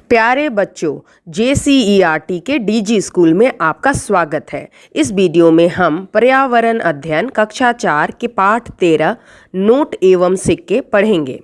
प्यारे बच्चों, JCERT के DG स्कूल में आपका स्वागत है। इस वीडियो में हम पर्यावरण अध्ययन कक्षा 4 के पाठ 13 नोट एवं सिक्के पढ़ेंगे।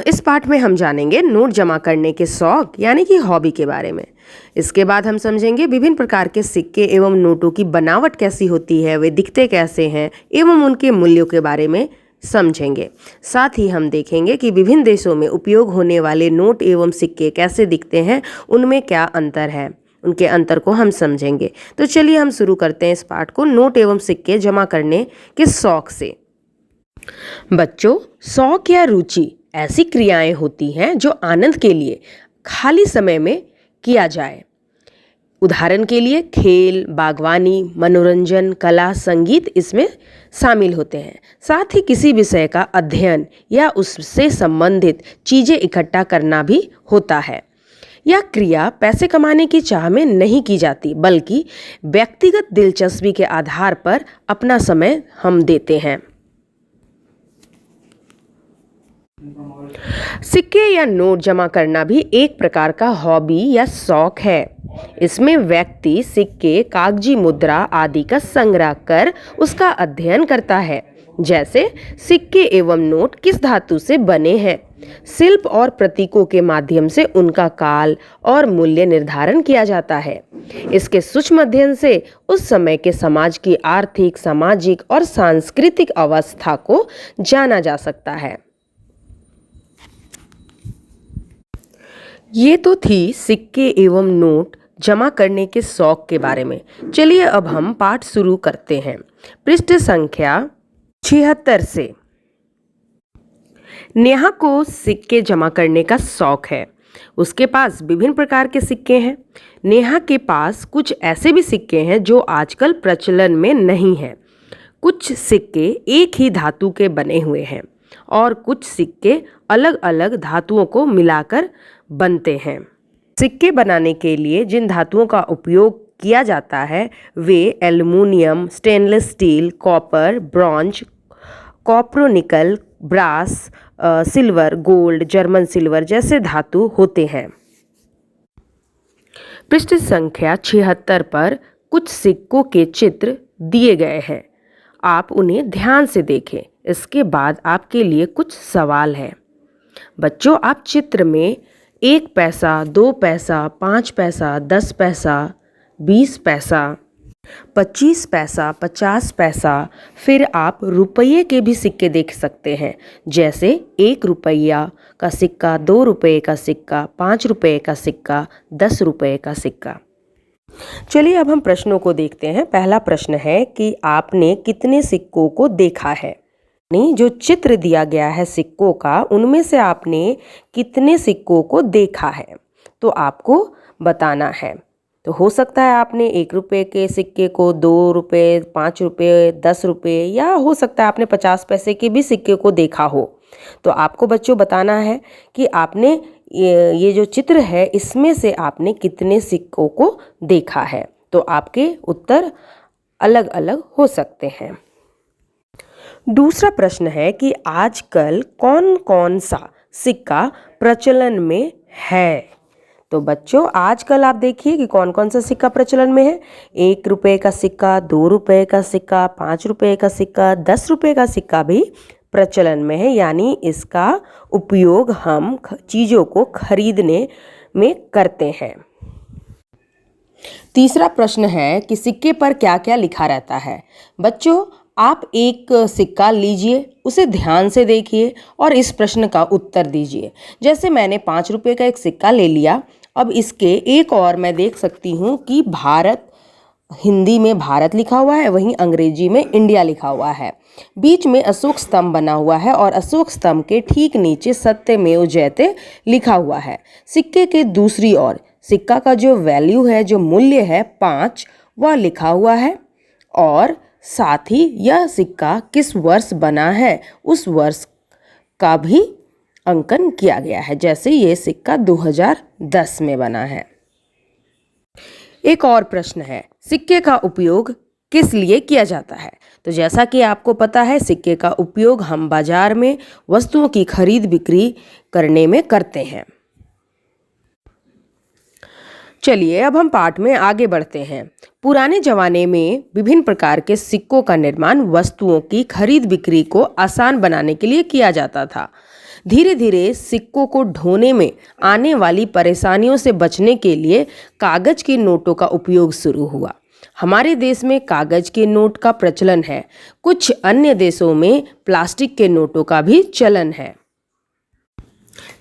इस पाठ में हम जानेंगे नोट जमा करने के शौक यानी कि हॉबी के बारे में। इसके बाद हम समझेंगे विभिन्न प्रकार के सिक्के एवं नोटों की बनावट कैसी होती है, वे दिखते कैसे हैं एवं उनके मूल्यों के बारे में समझेंगे। साथ ही हम देखेंगे कि विभिन्न देशों में उपयोग होने वाले नोट एवं सिक्के कैसे दिखते हैं, उनमें क्या अंतर है, उनके अंतर को हम समझेंगे। तो चलिए हम शुरू करते हैं इस पाठ को नोट एवं सिक्के जमा करने के शौक से। बच्चों, शौक या रुचि ऐसी क्रियाएं होती हैं जो आनंद के लिए खाली समय में किया जाए। उदाहरण के लिए खेल, बागवानी, मनोरंजन, कला, संगीत इसमें शामिल होते हैं। साथ ही किसी विषय का अध्ययन या उससे संबंधित चीज़ें इकट्ठा करना भी होता है। यह क्रिया पैसे कमाने की चाह में नहीं की जाती, बल्कि व्यक्तिगत दिलचस्पी के आधार पर अपना समय हम देते हैं। सिक्के या नोट जमा करना भी एक प्रकार का हॉबी या शौक है। इसमें व्यक्ति सिक्के, कागजी मुद्रा आदि का संग्रह कर उसका अध्ययन करता है। जैसे सिक्के एवं नोट किस धातु से बने हैं, शिल्प और प्रतीकों के माध्यम से उनका काल और मूल्य निर्धारण किया जाता है। इसके सूक्ष्म अध्ययन से उस समय के समाज की आर्थिक, सामाजिक और सांस्कृतिक अवस्था को जाना जा सकता है। ये तो थी सिक्के एवं नोट जमा करने के शौक के बारे में। चलिए अब हम पाठ शुरू करते हैं। पृष्ठ संख्या 76 से। नेहा को सिक्के जमा करने का शौक है। उसके पास विभिन्न प्रकार के सिक्के हैं। नेहा के पास कुछ ऐसे भी सिक्के हैं जो आजकल प्रचलन में नहीं हैं। कुछ सिक्के एक ही धातु के बने हुए हैं और कुछ सिक्के अलग अलग धातुओं को मिलाकर बनते हैं। सिक्के बनाने के लिए जिन धातुओं का उपयोग किया जाता है वे aluminium, stainless steel, copper, bronze, cupronickel, brass, silver, gold, German silver जैसे धातु होते हैं। पृष्ठ संख्या 76 पर कुछ सिक्कों के चित्र दिए गए हैं। आप उन्हें ध्यान से देखें। इसके बाद आपके लिए कुछ सवाल है। बच्चों, आप चित्र में 1 पैसा, 2 पैसा, 5 पैसा, 10 पैसा, 20 पैसा, 25 पैसा, 50 पैसा, फिर आप रुपये के भी सिक्के देख सकते हैं। जैसे 1 रुपया का सिक्का, 2 रुपये का सिक्का, 5 रुपये का सिक्का, 10 रुपये का सिक्का। चलिए अब हम प्रश्नों को देखते हैं। पहला प्रश्न है कि आपने कितने सिक्कों को देखा है। जो चित्र दिया गया है सिक्कों का, उनमें से आपने कितने सिक्कों को देखा है, तो आपको बताना है। तो हो सकता है आपने 1 रुपये के सिक्के को, 2 रुपये, 5 रुपये, 10 रुपये, या हो सकता है आपने 50 पैसे के भी सिक्के को देखा हो। तो आपको बच्चों बताना है कि आपने ये जो चित्र है इसमें से आपने कितने सिक्कों को देखा है। तो आपके उत्तर अलग अलग हो सकते हैं। दूसरा प्रश्न है कि आजकल कौन कौन सा सिक्का प्रचलन में है। तो बच्चों, आजकल आप देखिए कि कौन कौन सा सिक्का प्रचलन में है। 1 रुपये का सिक्का, 2 रुपये का सिक्का, 5 रुपये का सिक्का, 10 रुपये का सिक्का भी प्रचलन में है, यानी इसका उपयोग हम चीज़ों को खरीदने में करते हैं। तीसरा प्रश्न है कि सिक्के पर क्या क्या लिखा रहता है। बच्चों, आप एक सिक्का लीजिए, उसे ध्यान से देखिए और इस प्रश्न का उत्तर दीजिए। जैसे मैंने 5 रुपये का एक सिक्का ले लिया। अब इसके एक और मैं देख सकती हूँ कि भारत, हिंदी में भारत लिखा हुआ है, वहीं अंग्रेजी में इंडिया लिखा हुआ है। बीच में अशोक स्तंभ बना हुआ है और अशोक स्तंभ के ठीक नीचे सत्यमेव जयते लिखा हुआ है। सिक्के के दूसरी ओर सिक्का का जो वैल्यू है, जो मूल्य है 5, वह लिखा हुआ है और साथ ही यह सिक्का किस वर्ष बना है उस वर्ष का भी अंकन किया गया है। जैसे ये सिक्का 2010 में बना है। एक और प्रश्न है, सिक्के का उपयोग किस लिए किया जाता है? तो जैसा कि आपको पता है, सिक्के का उपयोग हम बाजार में वस्तुओं की खरीद बिक्री करने में करते हैं। चलिए अब हम पाठ में आगे बढ़ते हैं। पुराने जमाने में विभिन्न प्रकार के सिक्कों का निर्माण वस्तुओं की खरीद बिक्री को आसान बनाने के लिए किया जाता था। धीरे धीरे सिक्कों को ढोने में आने वाली परेशानियों से बचने के लिए कागज के नोटों का उपयोग शुरू हुआ। हमारे देश में कागज के नोट का प्रचलन है। कुछ अन्य देशों में प्लास्टिक के नोटों का भी चलन है।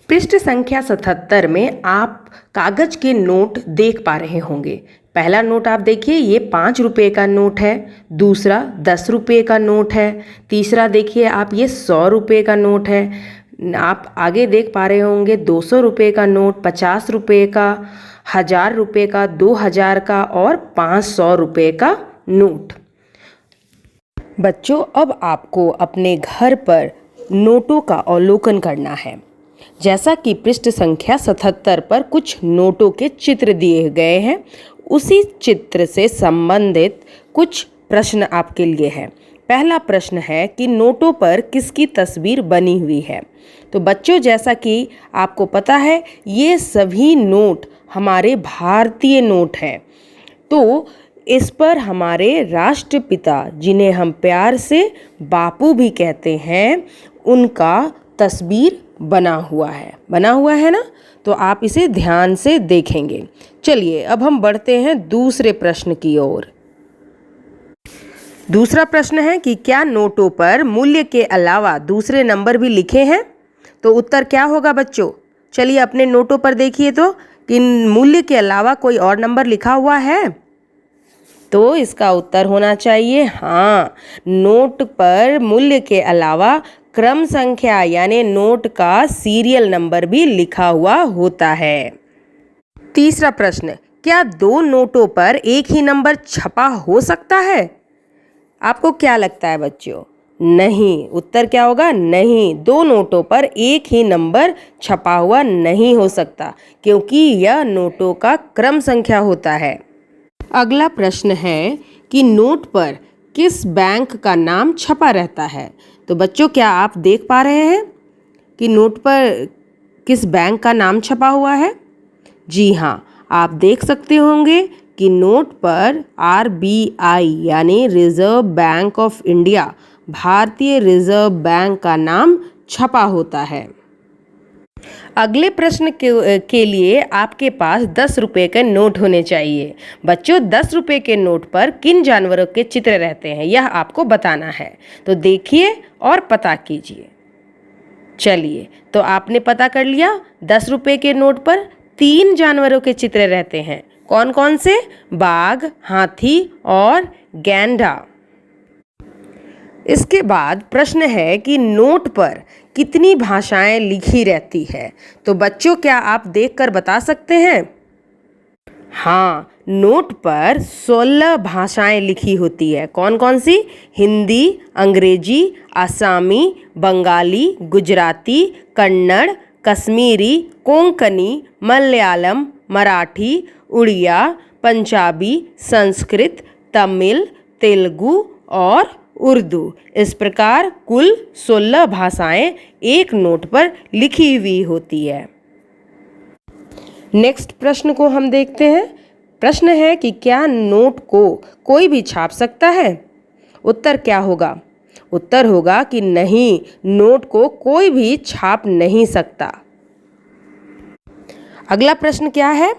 पृष्ठ संख्या 77 में आप कागज के नोट देख पा रहे होंगे। पहला नोट आप देखिए, ये 5 रुपये का नोट है। दूसरा 10 रुपये का नोट है। तीसरा देखिए आप, ये 100 रुपये का नोट है। आप आगे देख पा रहे होंगे 200 रुपये का नोट, 50 रुपये का, 1000 रुपये का, 2000 का और 500 रुपये का नोट। बच्चों, अब आपको अपने घर पर नोटों का अवलोकन करना है। जैसा कि पृष्ठ संख्या 77 पर कुछ नोटों के चित्र दिए गए हैं, उसी चित्र से संबंधित कुछ प्रश्न आपके लिए है। पहला प्रश्न है कि नोटों पर किसकी तस्वीर बनी हुई है? तो बच्चों, जैसा कि आपको पता है, ये सभी नोट हमारे भारतीय नोट हैं। तो इस पर हमारे राष्ट्रपिता, जिन्हें हम प्यार से बापू भी कहते हैं, उनका तस्वीर बना हुआ है ना? तो आप इसे ध्यान से देखेंगे। चलिए अब हम बढ़ते हैं दूसरे प्रश्न की ओर। दूसरा प्रश्न है कि क्या नोटों पर मूल्य के अलावा दूसरे नंबर भी लिखे हैं? तो उत्तर क्या होगा बच्चों? चलिए अपने नोटों पर देखिए तो कि मूल्य के अलावा कोई और नंबर लिखा हुआ है? तो इसका उत्तर होना चाहिए हाँ, नोट पर मूल्य के अलावा क्रम संख्या यानी नोट का सीरियल नंबर भी लिखा हुआ होता है। तीसरा प्रश्न, क्या 2 नोटों पर एक ही नंबर छपा हो सकता है? आपको क्या लगता है बच्चों? नहीं। उत्तर क्या होगा? नहीं, 2 नोटों पर एक ही नंबर छपा हुआ नहीं हो सकता, क्योंकि यह नोटों का क्रम संख्या होता है। अगला प्रश्न है कि नोट पर किस बैंक का नाम छपा रहता है? तो बच्चों, क्या आप देख पा रहे हैं कि नोट पर किस बैंक का नाम छपा हुआ है? जी हाँ, आप देख सकते होंगे कि नोट पर RBI यानी रिजर्व बैंक ऑफ इंडिया, भारतीय रिजर्व बैंक का नाम छपा होता है। अगले प्रश्न के लिए आपके पास 10 रुपये के नोट होने चाहिए। बच्चों, 10 रुपये के नोट पर किन जानवरों के चित्र रहते हैं, यह आपको बताना है। तो देखिए और पता कीजिए। चलिए, तो आपने पता कर लिया, 10 रुपये के नोट पर 3 जानवरों के चित्र रहते हैं। कौन कौन से? बाघ, हाथी और गैंडा। इसके बाद प्रश्न है कि नोट पर कितनी भाषाएं लिखी रहती है? तो बच्चों, क्या आप देखकर बता सकते हैं? हाँ, नोट पर 16 भाषाएं लिखी होती है। कौन कौन सी? हिंदी, अंग्रेजी, आसामी, बंगाली, गुजराती, कन्नड़, कश्मीरी, कोंकणी, मलयालम, मराठी, उड़िया, पंजाबी, संस्कृत, तमिल, तेलुगु और उर्दू। इस प्रकार कुल 16 भाषाएं एक नोट पर लिखी हुई होती है। नेक्स्ट प्रश्न को हम देखते हैं। प्रश्न है कि क्या नोट को कोई भी छाप सकता है? उत्तर क्या होगा? उत्तर होगा कि नहीं, नोट को कोई भी छाप नहीं सकता। अगला प्रश्न क्या है?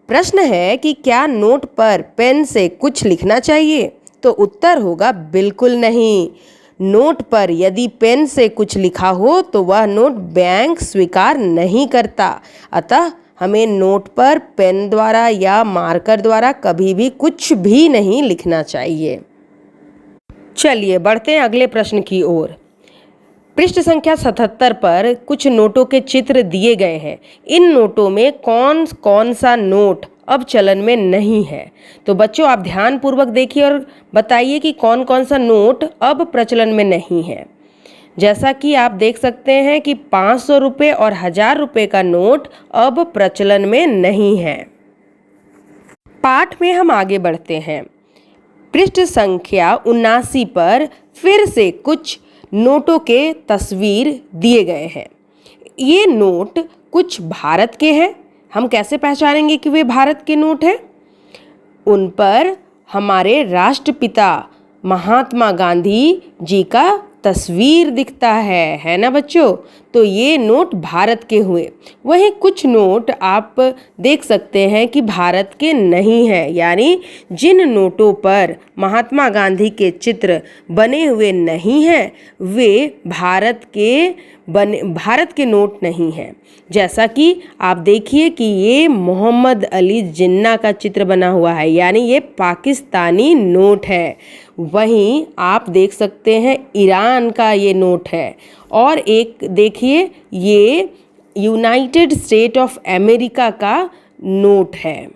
प्रश्न है कि क्या नोट पर पेन से कुछ लिखना चाहिए? तो उत्तर होगा बिल्कुल नहीं। नोट पर यदि पेन से कुछ लिखा हो तो वह नोट बैंक स्वीकार नहीं करता। अतः हमें नोट पर पेन द्वारा या मार्कर द्वारा कभी भी कुछ भी नहीं लिखना चाहिए। चलिए बढ़ते हैं अगले प्रश्न की ओर। पृष्ठ संख्या 77 पर कुछ नोटों के चित्र दिए गए हैं। इन नोटों में कौन कौन सा नोट अब चलन में नहीं है? तो बच्चों, आप ध्यानपूर्वक देखिए और बताइए कि कौन कौन सा नोट अब प्रचलन में नहीं है। जैसा कि आप देख सकते हैं कि 500 रुपये और 1000 रुपये का नोट अब प्रचलन में नहीं है। पाठ में हम आगे बढ़ते हैं। पृष्ठ संख्या 79 पर फिर से कुछ नोटों के तस्वीर दिए गए हैं। ये नोट कुछ भारत के हैं। हम कैसे पहचानेंगे कि वे भारत के नोट हैं? उन पर हमारे राष्ट्रपिता महात्मा गांधी जी का तस्वीर दिखता है ना बच्चों? तो ये नोट भारत के हुए। वहीं कुछ नोट आप देख सकते हैं कि भारत के नहीं हैं, यानी जिन नोटों पर महात्मा गांधी के चित्र बने हुए नहीं हैं वे भारत के नोट नहीं हैं। जैसा कि आप देखिए कि ये मोहम्मद अली जिन्ना का चित्र बना हुआ है, यानी ये पाकिस्तानी नोट है। वहीं आप देख सकते हैं ईरान का ये नोट है, और एक देखिए ये यूनाइटेड स्टेट ऑफ अमेरिका का नोट है।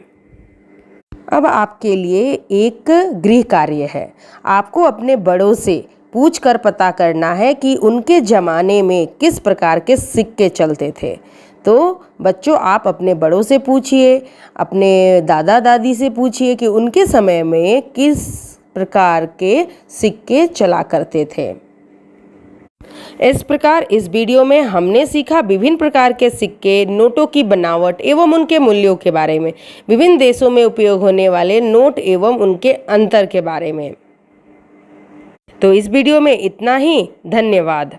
अब आपके लिए एक गृह कार्य है। आपको अपने बड़ों से पूछ कर पता करना है कि उनके ज़माने में किस प्रकार के सिक्के चलते थे। तो बच्चों, आप अपने बड़ों से पूछिए, अपने दादा दादी से पूछिए कि उनके समय में किस प्रकार के सिक्के चला करते थे। इस प्रकार इस वीडियो में हमने सीखा विभिन्न प्रकार के सिक्के, नोटों की बनावट एवं उनके मूल्यों के बारे में, विभिन्न देशों में उपयोग होने वाले नोट एवं उनके अंतर के बारे में। तो इस वीडियो में इतना ही। धन्यवाद।